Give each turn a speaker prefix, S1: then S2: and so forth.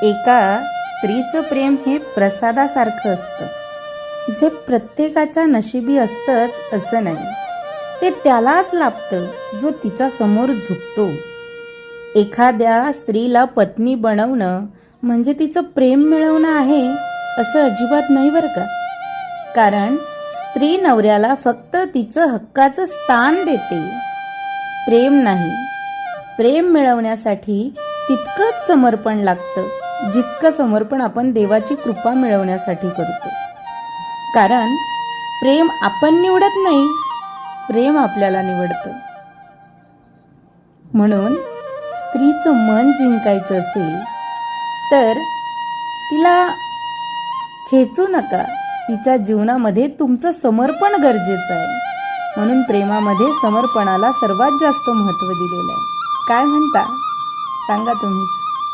S1: एका स्त्रीचं प्रेम हे प्रसादासारखं असतं, जे प्रत्येकाच्या नशिबी असतंच असं नाही. ते त्यालाच लाभतं जो तिच्या समोर झुकतो. एखाद्या स्त्रीला पत्नी बनवणं म्हणजे तिचं प्रेम मिळवणं आहे असं अजिबात नाही बरं का. कारण स्त्री नवऱ्याला फक्त तिचं हक्काचं स्थान देते, प्रेम नाही. प्रेम मिळवण्यासाठी तितकंच समर्पण लागतं जितकं समर्पण आपण देवाची कृपा मिळवण्यासाठी करतो. कारण प्रेम आपण निवडत नाही, प्रेम आपल्याला निवडतं. म्हणून स्त्रीचं मन जिंकायचं असेल तर तिला खेचू नका. तिच्या जीवनामध्ये तुमचं समर्पण गरजेचं आहे. म्हणून प्रेमामध्ये समर्पणाला सर्वात जास्त महत्त्व दिलेलं आहे. काय म्हणता सांगा तुम्हीच.